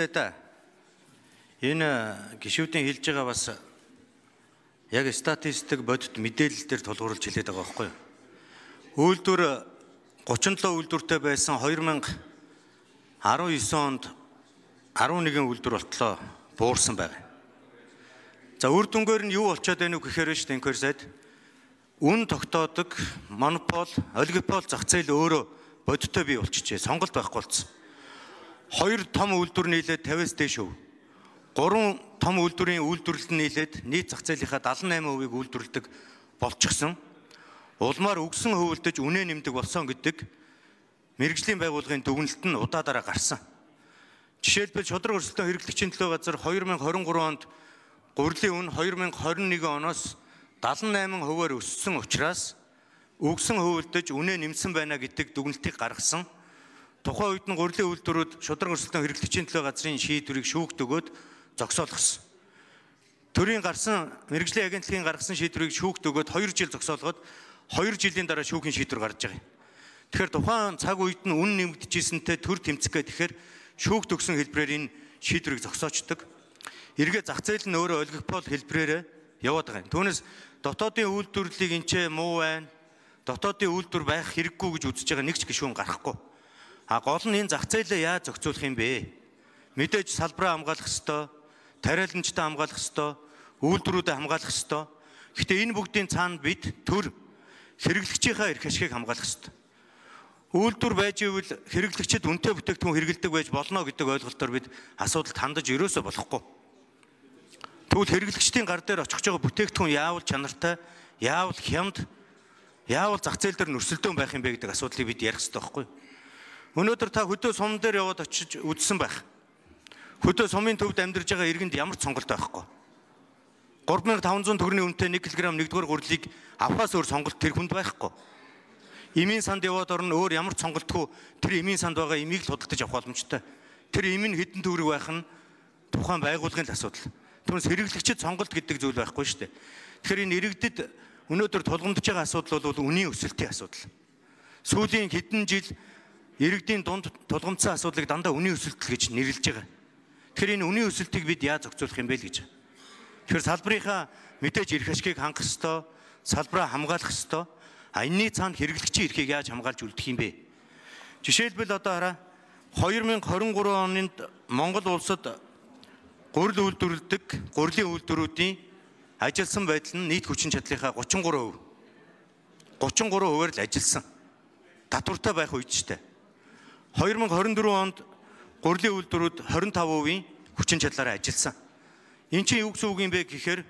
Баярлалаа да. Энэ гишүүдийн хэлж байгаа бас яг статистик бодит мэдээлэл дээр тулгуурлаж хэлээд байгаа байхгүй юу? Үйлдвэр 37 үйлдвэртэй байсан 2019 онд 11 үйлдвэр болтлоо буурсан байна. За үр дүнгээр нь юу болчиход байна вэ гэхээр шүү дээ энэхээр сайд үн тогтоодог монопол, олигопол зах зээл өөрөө бодиттой бий болчихжээ. Сонголт байхгүй болсон. 2 том үйлдвэр нийлээд 50-аас дээш өв. 3 том үйлдвэрийн үйлдвэрлэлд нийлээд нийт зах зээлийнхаа 78%-ийг үйлдвэрлэдэг болчихсон. Улмаар өгсөн хөвөлдөж үнэ нэмдэг болсон гэдэг мэргэжлийн байгууллагын дүгнэлт нь удаадараа гарсан. Жишээлбэл шудраг өрсөлдөөн хэрэглэгчийн төлөө газар 2023 онд гурилын үн 2021 оноос 78%-аар өссөн учраас өгсөн хөвөлдөж үнэ нэмсэн байна гэдэг дүгнэлтийг гаргасан. Тухайн үед нь гурилын үйлдвэрүүд шудраг өрсөлдөөн хэрэглэгчийн төлөө газрын шийдвэрийг шүүгт өгөөд зогсоолгосон. Төрийн гарсан мэргэжлийн агентлагийн гаргасан шийдвэрийг шүүгт өгөөд 2 жил зогсоолгоод 2 жилийн дараа шүүхийн шийдвэр гарч байгаа юм. Тэгэхээр тухайн цаг үед нь үн нэмэгдэжсэнтэй төр тэмцэх гэхээр шүүгт өгсөн хэлбэрээр энэ шийдвэрийг зогсоочдөг. Эргээ зах зээл нь өөрөө олигопол хэлбэрээр яваад байгаа юм. Түүнээс дотоодын үйлдвэрлэлийг энэчээ муу байна. Дотоодын үйлдвэр байх хэрэггүй гэж үзэж байгаа нэг ч гишүүн гарахгүй. Гол нь энэ зах зээлээ яаж зохицуулах юм бэ? Мэдээж салбараа хамгаалах ёстой, тариаланчтай хамгаалах ёстой, үйлдвэрүүдэд хамгаалах ёстой. Гэхдээ энэ бүгдийн цаана бид төр хэрэглэгчийнхаа эрх ашигыг хамгаалах ёстой. Үйлдвэр байж ивэл хэрэглэгчид үнэтэй бүтээгдэхүүн хэрэглэдэг байж болно гэдэг ойлголтоор бид асуудалд хандаж ерөөсөө болохгүй. Тэгвэл хэрэглэгчдийн гар дээр очих байгаа бүтээгдэхүүн яавал чанартай, яавал хямд, яавал зах зээл дээр нөрсөлдөөн байх юм бэ гэдэг асуудлыг бид ярих хэрэгтэй байхгүй юу? Өнөөдөр та хөдөө сум дээр яваад очиж үзсэн байх. Хөдөө сумын төвд амьдарж байгаа иргэнд ямар ч сонголт байхгүй. 3500 төгрөгийн үнэтэй 1 кг нэгдүгээр гурилыг авахаас өөр сонголт тэр хүнд байхгүй. Эмийн санд яваад орно өөр ямар ч сонголтгүй тэр эмийн санд байгаа эмийг л худалдаж авах боломжтой. Тэр эм нь хэдэн төгрөг байх нь тухайн байгууллагын л асуудал. Түүнээс хэрэглэгчид сонголт гэдэг зүйл байхгүй шүү дээ. Тэгэхээр энэ иргэдэд өнөөдөр тулгамдж байгаа асуудал бол үнийн өсөлтийн асуудал. Сүүлийн хэдэн жил иргэдийн дунд тулгамдсан асуудлыг дандаа үнийн өсөлтөл гэж нэрлэж байгаа. Тэгэхээр энэ үнийн өсөлтийг бид яаж зохицуулах юм бэ л гэж. Тэгэхээр салбарынхаа мэдээж эрх ашигыг хангах ёстой, салбараа хамгаалах ёстой. Энэний цаана хэрэглэгчийн эрхийг яаж хамгаалж үлдэх юм бэ? Жишээлбэл одоо хараа 2023 онд Монгол улсад гурил үйлдвэрлэдэг гурилын үйлдвэрүүдийн ажилласан байдал нь нийт хүчин чадлынхаа 33%. 33%-аар л ажилласан. Татвартай байх үед ч тийм. 2024 онд гурилын үйлдвэрүүд 25% хүчин чадлаараа ажилласан. Энд чинь юу гэсэн үг юм бэ гэхээр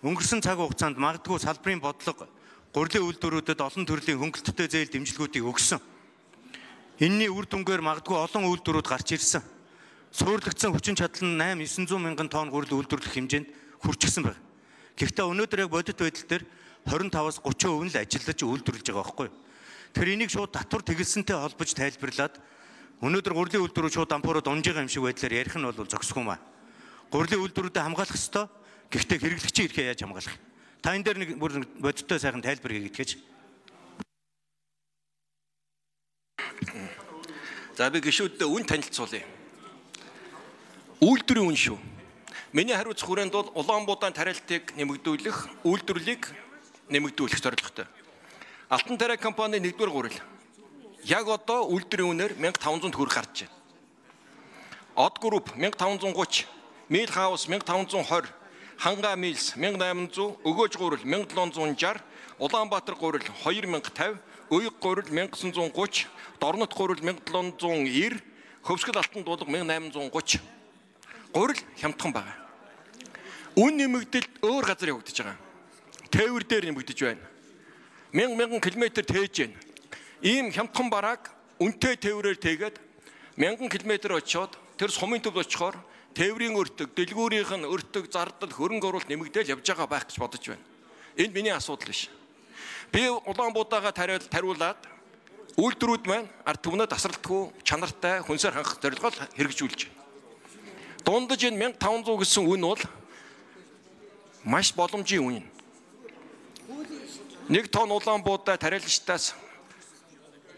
өнгөрсөн цаг хугацаанд магадгүй салбарын бодлого гурилын үйлдвэрүүдэд олон төрлийн хөнгөлөлттэй зээл дэмжлэгүүдийг өгсөн. Энэний үр дүнгээр магадгүй олон үйлдвэрүүд гарч ирсэн. Суурлагдсан хүчин чадал нь 8-900 мянган тонн гурил үйлдвэрлэх хэмжээнд хүрчихсэн байна. Гэхдээ өнөөдөр яг бодит байдал дээр 25-аас 30% нь л ажиллаж үйлдвэрлэж байгаа байхгүй юу? Тэгэхээр энийг шууд татвар тэгэлсэнтэй холбож тайлбарлаад өнөөдөр гурилын үйлдвэрүүд шууд дампуураад унж байгаа юм шиг байдлаар ярих нь бол зохисгүй маа. Гурилын үйлдвэрүүдэд хамгаалах ёстой. Гэхдээ хэрэглэгчийн эрхээ яаж хамгаалах? Та энэ дээр нэг бүр бодиттой сайхан тайлбар хийгээд гэж. За би гишүүддээ үн танилцуулъя. Үйлдвэрийн үн шүү. Миний хариуцах хүрээнд бол Улаанбуудайн тариалтыг нэмэгдүүлэх, үйлдвэрлэлийг нэмэгдүүлэх зорилготой. Алтан тариа компани 1-р гурил. Яг одоо үйлдвэрийн үнээр 1500 төгрөг гарч байна. Од групп 1530, Мил хаус 1520, Ханга милс 1800, Өгөөж гурил 1760, Улаанбаатар гурил 2050, Уяг гурил 1930, Дорнот гурил 1790, Хөвсгөл алтан дуулга 1830. Гурил хямдхан байгаа. Үн нэмэгдэлд өөр газар явагдаж байгаа. Тээвэр дээр нэмэгдэж байна. 1000 км тээж байна. Ийм хямдхан барааг үнэтэй тээврээр тэгээд 1000 км очиод тэр сумын төвд очихоор тээврийн өртөг, дэлгүүрийнх нь өртөг, зардал, хөрөнгө оруулалт нэмэгдээл явж байгаа байх гэж бодож байна. Энэ миний асуудал биш. Би Улаанбуудаагаа тариулаад үйлдвэрүүд маань ард түмнээ тасралтгүй, чанартай, хүнсээр хангах зорилгоор хэрэгжүүлж байна. Дундаж энэ 1500 гэсэн үн бол маш боломжийн үн. 1 тонн Улаанбуудаа тариалагчдаас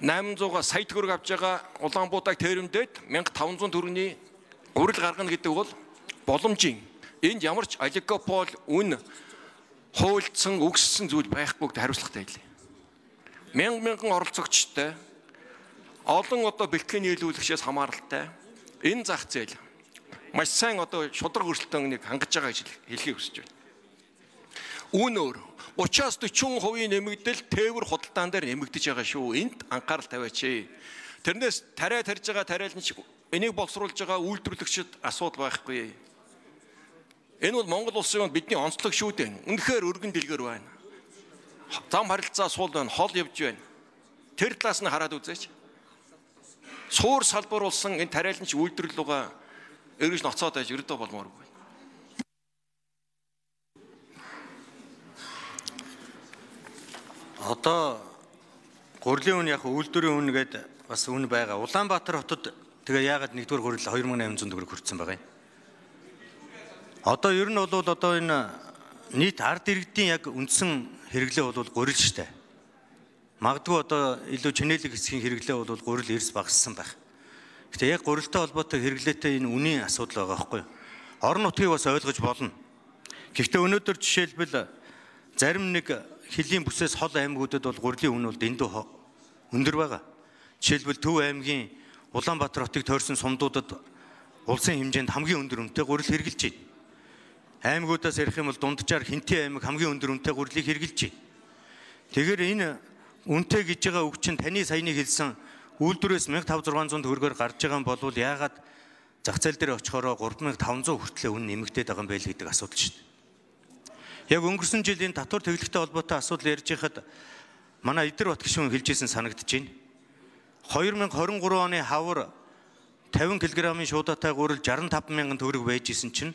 800 сая төгрөг авч байгаа Улаанбуудааг тээврэмдээд 1500 төгрөгийн гурил гаргана гэдэг бол боломжийн. Энд ямар ч олигопол үн хуульдсан үгссэн зүйл байхгүйд хариуцлагатай хэлээ. Мянган оролцогчтой олон бэлтгэл нийлүүлэгчээс хамааралтай энэ зах зээл маш сайн шудраг өрсөлдөөнийг хангаж байгаа гэж хэлхийг хүсэж байна. Үүнөөр 30-40% нэмэгдэл тээвэр худалдаан дээр нэмэгдэж байгаа шүү. Энд анхаарал тавиач. Тэрнээс тариа тарьж байгаа тариаланч энийг боловсруулж байгаа үйлдвэрлэгчид асуудал байхгүй. Энэ бол Монгол улсын бидний онцлог шүү дээ. Үнэхээр өргөн дэлгэр байна. Зам харилцаа суул байна, хол явж байна. Тэр талаас нь хараад үзээч. Суур салбарлуулсан энэ тариаланч үйлдвэрлэл рүүгээ эргэж ноцоод байж ердөө болмооргүй. Одоо гурлийн үн яг үйлдвэрийн үн гэдэг бас үн байгаа. Улаанбаатар хотод тэгээ яагаад 1-р гурил 2800 төгрөг хүрсэн байгаа юм? Одоо ер нь бол энэ нийт ард иргэдийн яг үндсэн хэрэглээ бол гурил штэ. Магадгүй илүү чинэлэг хэсгийн хэрэглээ бол гурил эрс багассан байх. Гэтэ яг гурилтай холбоотой хэрэглээтэй энэ үнийн асуудал байгаа байхгүй юу? Орон нутгийг бас ойлгож болно. Гэхдээ өнөөдөр жишээлбэл зарим нэг хилийн бүсээс хол аймагуудад бол гурлийн үн бол дэндүү өндөр байгаа. Жишээлбэл Төв аймгийн Улаанбаатар хотыг тойрсон сумдуудад улсын хэмжээнд хамгийн өндөр үнэтэй гурил хэрэгжилж байна. Аймагуудаас ярих юм бол дунджаар Хинтээ аймаг хамгийн өндөр үнэтэй гурилыг хэрэгжилж байна. Тэгэхээр энэ үнэтэй гэж байгаа үг чинь таны саяны хэлсэн үйлдвэрээс 1500-600 төгрөгөөр гарч байгаа юм бол яагаад зах зээл дээр очихороо 3500 хүртэл үн нэмэгдээд байгаа юм бэ л гэдэг асуудал шүү дээ. Яг өнгөрсөн жилийн татвар тэглэхтэй холбоотой асуудал ярьж байхад манай Идэр Бат гишүүн хэлжсэн санагдаж байна. 2023 оны хавар 50 кг-ийн шуудатай гурил 65 мянган төгрөг байжсэн чинь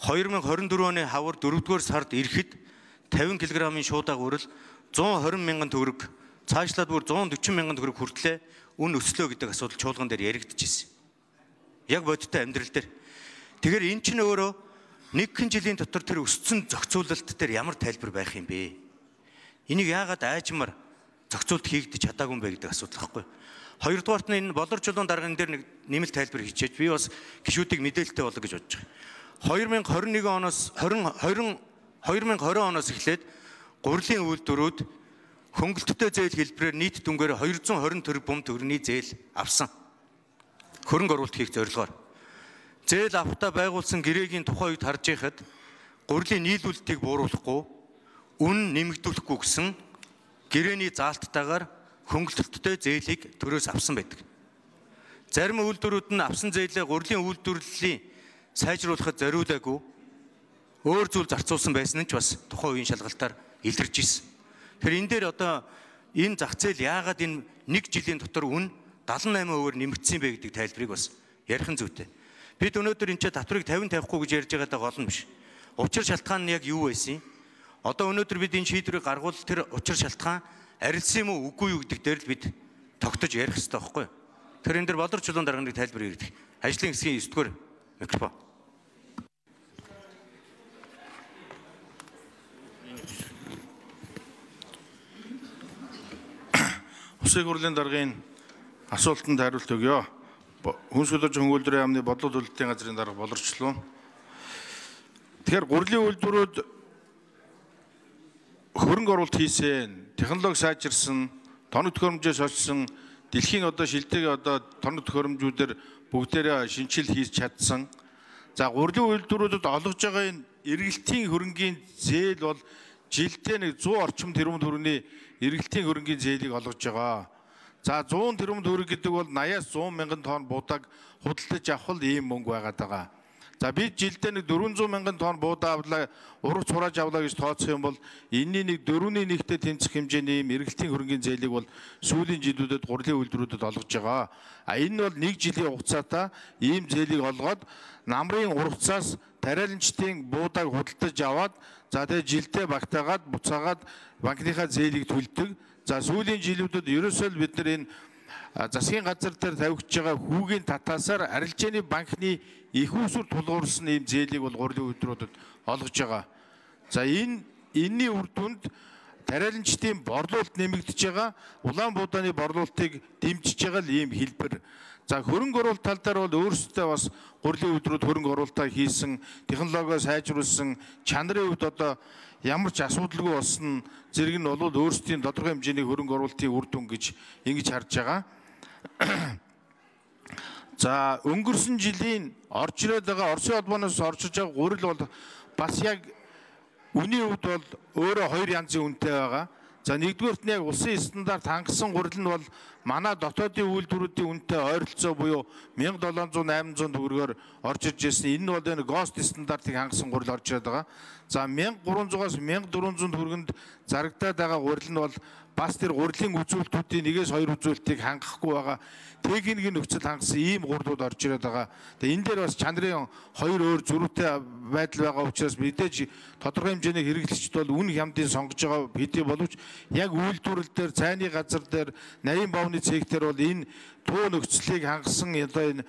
2024 оны хавар 4-р сард ирэхэд 50 кг-ийн шуудаа гурил 120 мянган төгрөг цаашлаад бүр 140 мянган төгрөг хүртлээ үн өслөө гэдэг асуудал чуулган дээр яригдчихсэн. Яг бодиттой амьдрал дээр. Тэгэхээр эн чинь өөрөө нэгэн жилийн дотор тэр өссөн зохицуулалт дээр ямар тайлбар байх юм бэ? Энийг яагаад аажмаар зохицуулт хийгдэж чадаагүй юм бэ гэдэг асуудал байхгүй. Хоёрдугаарт нь энэ болор чулуун дарганы дээр нэг нэмэлт тайлбар хийчээж би бас гишүүдийг мэдээлэлтэй болоо гэж бодож байгаа. 2020 оноос эхлээд гурлийн үйлдвэрүүд хөнгөлөлттэй зээл хэлбэрээр нийт дүнгээр 220 төгрөг бум төгрөгийн зээл авсан. Хөрөнгө оруулалт хийх зорилгоор. Зээл авахтаа байгуулсан гэрээгийн тухай үед харж байхад гурлийн нийлүүлэлтийг бууруулахгүй, үн нэмэгдүүлэхгүй гэсэн гэрээний заалттайгаар хөнгөлөлттэй зээлийг төрөөс авсан байдаг. Зарим үйлдвэрүүд нь авсан зээлээ гурлийн үйлдвэрлэлийн сайжруулахад зориулаагүй өөр зүйл зарцуулсан байсан нь ч бас тухайн үеийн шалгалтаар илэрч ирсэн. Тэгэхээр энэ дээр энэ зах зээл яагаад энэ нэг жилийн дотор үн 78% нэмэгдсэн бэ гэдэг тайлбарыг бас ярих нь зүйтэй. Бид өнөөдөр энэ татварыг 50 тавихгүй гэж ярьж байгаа гол нь биш. Учир шалтгаан нь яг юу байсан юм? Одоо өнөөдөр бид энэ шийдвэрийг гаргуул тэр учир шалтгаан арилсан юм уу үгүй юу гэдэг дээр л бид тогтож ярих хэрэгтэй байхгүй юу? Тэр энэ дэр болор чулуун дарганы тайлбар ирдэг. Ажлын хэсгийн 9-р микрофон. Улсын хурлын даргын асуултанд хариулт өгье. Хүнс хөдөлж хөнгөлдрийн яамны бодлого төлөлтийн газрын дарга болорчлоо. Тэгэхээр гурлийн үйлдвэрүүд хөрөнгө оруулалт хийсэн, технологи сайжирсан, тоног төхөөрөмжөөс очсон, дэлхийн шилдэг тоног төхөөрөмжүүдээр бүгдээрээ шинжил хийж чадсан. За гурлийн үйлдвэрүүдэд олгож байгаа энэ эргэлтийн хөрөнгийн зээл бол жилдээ 100 орчим тэрбум төгрөгийн эргэлтийн хөрөнгийн зээлийг олгож байгаа. За 100 тэрбум төгрөг гэдэг бол 80-аас 100 мянган тонн буудаг худалдаж авах ийм мөнгө байгаад байгаа. За бид жилдээ 400 мянган тонн буудаа авлаа, ургац хурааж авлаа гэж тооцох юм бол энэний 4-1-тэй тэнцэх хэмжээний ийм эргэлтийн хөрөнгийн зээлийг бол сүүлийн жилүүдэд гурлийн үйлдвэрүүдэд олгож байгаа. Энэ бол 1 жилийн хугацаатай ийм зээлийг олгоод намрын ургацаас тариаланчдын буудааг худалдаж аваад за тэгээ жилдээ багтаагаад буцаагаад банкныхаа зээлийг төлдөг. За сүүлийн жилүүдэд ерөөсөө л бид нар энэ засгийн газар дээр тавигдж байгаа хүүгийн татаасаар арилжааны банкны их усүр тулгуурсан ийм зээлийг бол гурлийн үйлдвэрүүдэд олгож байгаа. За энэний үр дүнд тариаланчдын борлуулалт нэмэгдэж байгаа, улаан буудааны борлуулалтыг дэмжиж байгаа л ийм хэлбэр. За хөрөнгө оруулалт тал дээр бол өөрсдөө бас гурилын үйлдвэрүүд хөрөнгө оруулалтаа хийсэн, технологио сайжруулсан, чанарын хувьд одоо ямар ч асуудалгүй болсон зэрэг нь бол өөрсдийн тодорхой хэмжээний хөрөнгө оруулалтын үр дүн гэж ингэж харж байгаа. За өнгөрсөн жилийн орж ирээд байгаа Оросын холбооноос орж иж байгаа гурил бол бас яг үнийн хувьд бол өөрөө хоёр янзын үнэтэй байгаа. За нэгдүгээрт нь яг улсын стандарт хангасан гурил нь бол манай дотоодын үйлдвэрүүдийн үнэтэй ойролцоо буюу 1700-800 төгрөгөөр орж ирж байсан. Энэ нь бол энэ ГОСТ стандартыг хангасан гурил орж ирээд байгаа. За 1300-аас 1400 төгрөгөнд зарагдаад байгаа гурил нь бол бас тэр гурилын үзүүлэлтүүдийн нэгээс хоёр үзүүлэлтийг хангахгүй байгаа. Техникийн нөхцөл хангасан ийм гурлууд орж ирээд байгаа. Тэгээ энэ дээр бас чанарын хоёр өөр зөрүүтэй байдал байгаа учраас мэдээж тодорхой хэмжээний хэрэглэгчд бол үн хямдын сонгож байгаа хэдий боловч яг үйлдвэрлэл дээр, цайны газар дээр, нарийн бовны цэгтэр бол энэ туу нөхцөлийг хангасан одоо энэ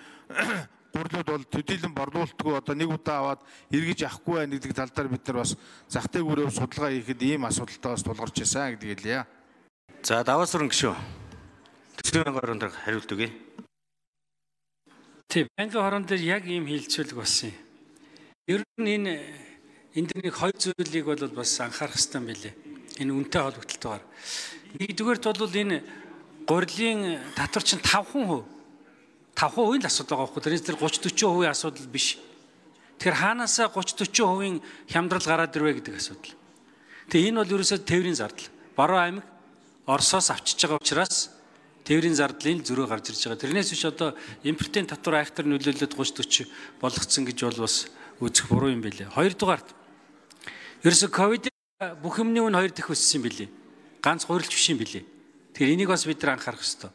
гурлууд бол төдийлөн борлуулалтгүй одоо нэг удаа аваад эргэж авахгүй байна гэдэг тал дээр бид нар бас зах дээг өрөө судалгаа хийхэд ийм асуудалтай бас тулгарч ирсэн гэдэг хэлье. За даваасрын гişүү. Төсвийн хорон дээр хариулт өгье. Тийм, банкны хорон дээр яг ийм хилцүүлэг болсон юм. Ер нь энэ дэр нэг хоёр зүйлийг бол бас анхаарах хэрэгтэй юм билээ. Энэ үнэтэй холбогдлолтойгоор. Нэгдүгээрт бол энэ гурилын татвар чинь 5% л асуудал байгаа байхгүй. Тэрнээс тэр 30-40% асуудал биш. Тэгэхээр хаанаасаа 30-40% хямдрал гараад ирвэ гэдэг асуудал. Тэгээ энэ бол ерөөсөө тээврийн зардал. Бороо аймаг Оросоос авчиж байгаа учраас тээврийн зардлын зөрөө гарч ирж байгаа. Тэрнээс биш одоо импортын татвар айхтар нөлөөлөд 30-40 болгоцсон гэж бол бас үзэх буруу юм билээ. Хоёрдугаарт ерөөсөө ковид бүх юмны үн 2 дахь өссөн юм билээ. Ганц гурилч биш юм билээ. Тэгэхээр энийг бас бид нар анхаарах хэрэгтэй.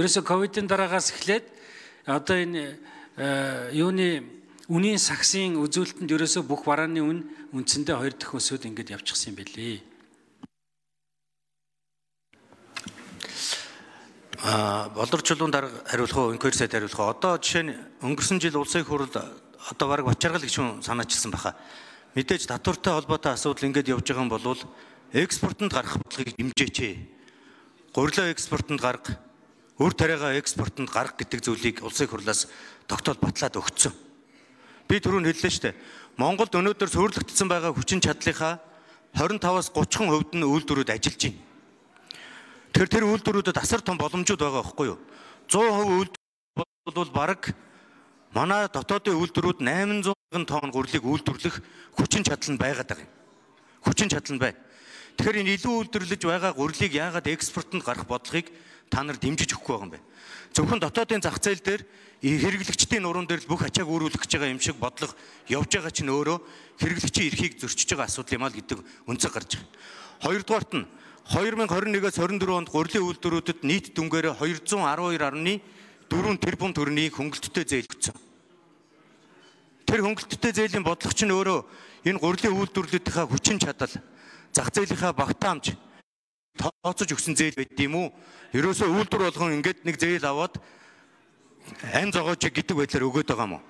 Ерөөсөө ковидын дараагаас эхлээд одоо энэ юуны үнийн саксын үзүүлэлтэнд ерөөсөө бүх барааны үн үндсэндээ 2 дахь өсөд ингэж явчихсан юм билээ. Боловсруулалтын дарга хариулах уу, инквери сайд хариулах уу? Одоо жишээ нь өнгөрсөн жил улсын хурал одоо бараг бачаргал гişүүн санаачилсан баха. Мэдээж татвартай холбоотой асуудал ингэж явж байгаа юм бол экспортод гарах бодлогыг дэмжээч. Гурилаа экспортод гарах, өр тариагаа экспортод гарах гэдэг зүйлийг улсын хурлаас тогтоол батлаад өгсөн. Би түрүүн хэллээ шүү дээ. Монголд өнөөдөр суурьлагдсан байгаа хүчин чадлынхаа 25-аас 30% нь үйлдвэрүүд ажиллаж байна. Тэр үйлдвэрүүдэд асар том боломжууд байгаа байхгүй юу? 100% үйлдвэр бол бараг манай дотоодын үйлдвэрүүд 800 тонн гурилыг үйлдвэрлэх хүчин чадал нь байгаад байгаа юм. Хүчин чадал нь байна. Тэгэхээр энэ илүү үйлдвэрлэж байгаа гурилыг яагаад экспортод гарах бодлогыг та нар дэмжиж өгөхгүй байгаа юм бэ? Зөвхөн дотоодын зах зээл дээр хэрэглэгчдийн нуруунд дээр бүх ачааг өөрүүлэх гэж байгаа юм шиг бодлого явж байгаа чинь өөрөө хэрэглэгчийн эрхийг зөрчиж байгаа асуудал юм аа гэдэг үнцэг гарч байгаа. Хоёрдугаарт нь 2021-ээс 24 онд гурилын үйлдвэрүүдэд нийт дүнгээр 212.4 тэрбум төгрөгийн хөнгөлөлттэй зээл өгсөн. Тэр хөнгөлөлттэй зээлийн бодлого чинь өөрөө энэ гурилын үйлдвэрлэлийнхаа хүчин чадал, зах зээлийнхаа багтаамж тооцож өгсөн зээл байд юм уу? Ерөөсөө үйлдвэр болгон ингээд нэг зээл аваад ань зогооч гэдэг байдлаар өгöd байгаа юм уу?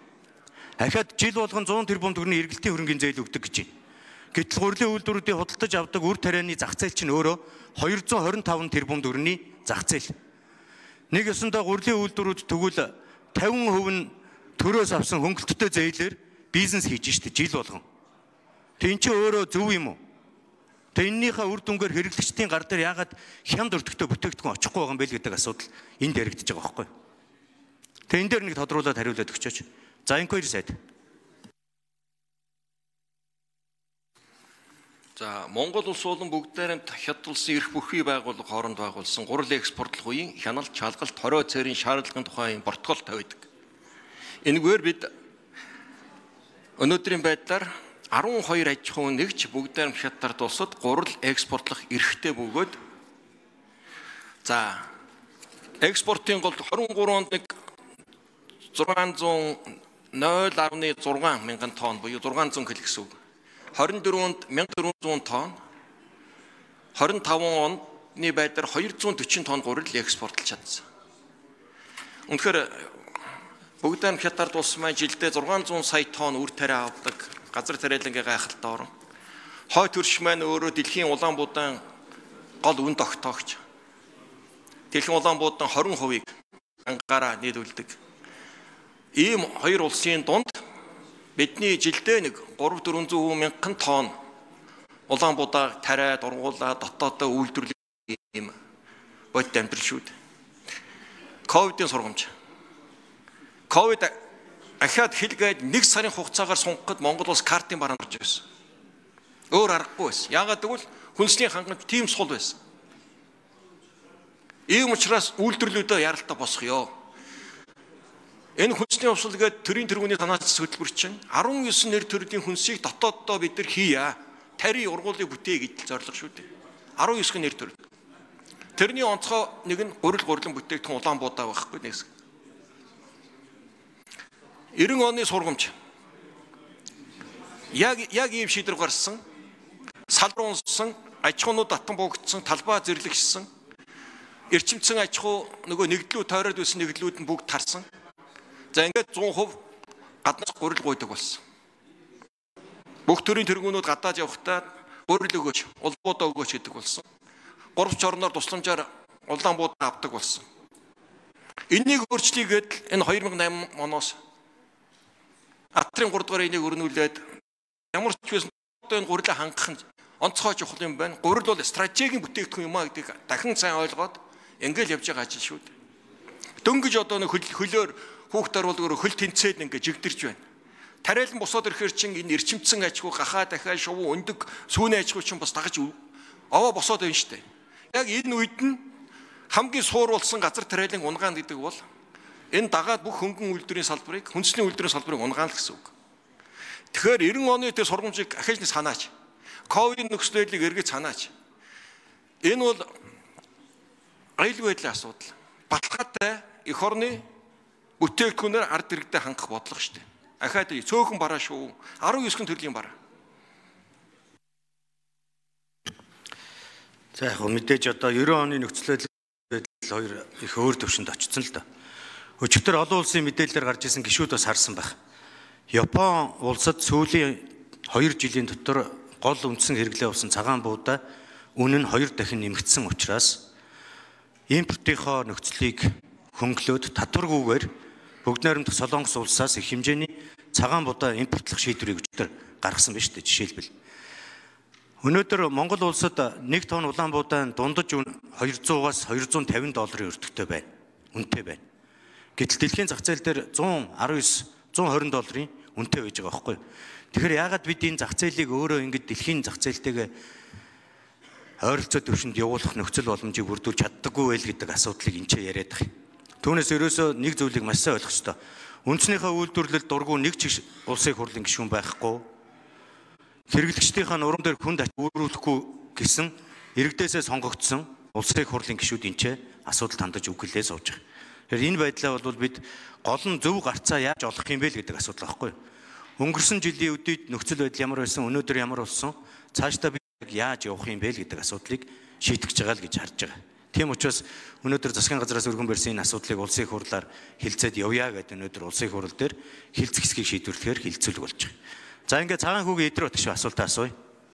Ахаад жил болгон 100 тэрбум төгрөгийн эргэлтийн хөрөнгөний зээл өгдөг гэж байна. Гэтэл гурилын үйлдвэрүүдийн худалдаж авдаг үр тарианы зах зээл чинь өөрөө 225 тэрбум төгрөгийн зах зээл. Нэг ёсондоо гурилын үйлдвэрүүд тэгвэл 50% нь төрөөс авсан хөнгөлөлттэй зээлээр бизнес хийж штэ жил болгон. Тэг эн чинь өөрөө зөв юм уу? Тэг эннийхээ үр дүнгээр хэрэглэгчдийн гар дээр яагаад хямд өртөгтэй бүтээгдэхүүн очихгүй байгаа юм бэ гэдэг асуудал энд яригдж байгаа байхгүй юу? Тэг энэ дээр нэг тодруулаад хариулаад өгчөөч. За инквери сайд. За Монгол улс болон бүгдээрээ хятад улсын эрх бүхий байгууллага хооронд байгуулсан гурил экспортлох үеийн хяналт, шалгалт, хорио цэрийн шаардлагын тухай протокол тавьдаг. Энэгээр бид өнөөдрийн байдлаар 12 аж ахуйн нэгж бүгдээр хятад улсад гурил экспортлох эрхтэй бөгөөд за экспортын гол 23 онд нэг 0.6 мянган тонн буюу 600 кг гэсэн үг. 24 онд 1400 тонн, 25 ондны байдлаар 240 тонн гурил экспортлж чадсан. Үнэхээр бүгдээр хятад улс маань жилдээ 600 сая тонн үр тариа авдаг. Газар тариалангийн гайхалтай орн. Хой төрш маань өөрөө дэлхийн улаан буудаан гол үн тогтоогч. Дэлхийн улаан буудаан 20%-ийг анхаараа нийлүүлдэг. Ийм хоёр улсын дунд бидний жилдээ нэг 300-400 мянган тонн Улаанбуудааг тариад, ургуулад, дотоодоо үйлдвэрлэх ийм бодит амьдрал шүү дээ. Ковидын сургамж. Ковид ахаад хэлгээд 1 сарын хугацаагаар сунгахад Монгол улс картын бараанд орж байсан. Өөр аргагүй байсан. Яагаад гэвэл хүнсний хангамж тийм сул байсан. Ийм учраас үйлдвэрлэлүүдээ яралтай босгоё. Энэ хүнсний хувьсгал гээд төрийн тэргүүний санаачлалт хөтөлбөр чинь 19 нэр төрлийн хүнсийг дотооддоо бид нар хийя. Тари ургуулыг бүтээе гэж зорилго шүү дээ. 19 нэр төр. Тэрний онцгой нэг нь гурилан бүтээгдэхүүн Улаанбуудаа байхгүй нэгс. 90 оны сургамж. Яг ийм шийдвэр гарсан. Салбар унссан, аж ахуйнууд татан буугдсан, талбай зэрлэгшсэн. Эрчимцэн аж ахуй нөгөө нэгдлүүд тойроод байсан нэгдлүүд нь бүгд тарсан. За ингээд 100% гаднаас гурил гуйдаг болсон. Бүх төрлийн тэргүүнүүд гадаад явахдаа гурил өгөөч, Улаанбуудаа өгөөч гэдэг болсон. 3 орноор тусламжаар Улаанбуудаа авдаг болсон. Энийг өөрчлөйгээд энэ 2008 оноос Атрын 3 дугаар энийг өрнүүлээд ямар ч байсан энэ гурилаа хангах нь онцгой чухал юм байна. Гурил бол стратегийн бүтээгдэхүүн юм а гэдгийг дахин сайн ойлгоод ингээл явж байгаа ажил шүү дээ. Дөнгөж одоо нэг хөлөөр хүүхд оруулгаар хөл тэнцээд ингээд жигдэрж байна. Тариалан босоод ирэхээр чинь энэ эрчимцэн аж ахуй гахаа дахиад шувуу өндөг сүүний аж ахуй чинь бас дагаж аваа босоод байна шүү дээ. Яг энэ үед нь хамгийн сууруулсан газар тариалан унгаан гэдэг бол энэ дагаад бүх хөнгөн үйлдвэрийн салбарыг, хүнсний үйлдвэрийн салбарыг унгаан л гэсэн үг. Тэгэхээр 90 оны тэр сургамжийг ахиж санаач. Ковидын нөхцөл байдлыг эргэж санаач. Энэ бол аюулгүй байдлын асуудал. Баталгаатай эх орны бүтээгдэхүүнээр ард иргэдэд хангах бодлого шүү дээ. Ахаад цөөхөн бараа шүү. 19 төрлийн бараа. За яг мэдээж одоо 90 оны нөхцөл байдал хоёр их өөр төвшөнд очсон л да. Өчигдөр олон улсын мэдээлэлээр гарч исэн гишүүд бас харсан байх. Япон улсад сүүлийн 2 жилийн дотор гол үндсэн хэрэглээ болсон цагаан буудаа үнэ нь 2 дахин нэмэгдсэн учраас импортынхоо нөхцөлийг хөнгөлөөд татваргүйгээр бүгд найрамдах Солонгос улсаас их хэмжээний цагаан буудаа импортлох шийдвэрийг өчигдөр гаргасан байна шүү дээ. Жишээлбэл өнөөдөр Монгол улсад 1 тонн улаан буудаан дундаж 200-аас 250 долларын өртөгтэй байна. Үнэтэй байна. Гэтэл дэлхийн зах зээл дээр 120 долларын үнэтэй байж байгаа байхгүй. Тэгэхээр яагаад бид энэ зах зээлийг өөрөө ингэж дэлхийн зах зээлтэйгээ ойролцоо төвшөнд явуулах нөхцөл боломжийг бүрдүүлж чаддаггүй байл гэдэг асуудлыг энэ ч яриад байгаа. Түүнээс ерөөсөө нэг зүйлийг маш сайн ойлгох ёстой. Үндснийхээ үйлдвэрлэлд дургүй нэг ч улсын хурлын гишүүн байхгүй. Хэрэглэгчдийнхаа нурам дээр хүнд өөрүүлэхгүй гэсэн иргэдээсээ сонгогдсон улсын хурлын гишүүд энэ ч асуудал хандаж үгэлээ сууж байгаа. Тэгэхээр энэ байдлаа бол бид гол нь зөв гарцаа яаж олох юм бэ гэдэг асуудал байхгүй юу? Өнгөрсөн жилийн үдүед нөхцөл байдал ямар байсан, өнөөдөр ямар болсон, цаашдаа бид яаж явах юм бэ гэдэг асуудлыг шийдэж байгаа л гэж харж байгаа. Тийм учраас өнөөдөр засгийн газраас өргөн барьсан энэ асуудлыг улсын хурлаар хилцээд явъя гэдэг өнөөдөр улсын хурал дээр хилцэх хэсгийг шийдвэрлэхээр хилцүүлэг болж байгаа. За ингээд цагаан хүүгийн эдрөө тэгш асуултаа асууя.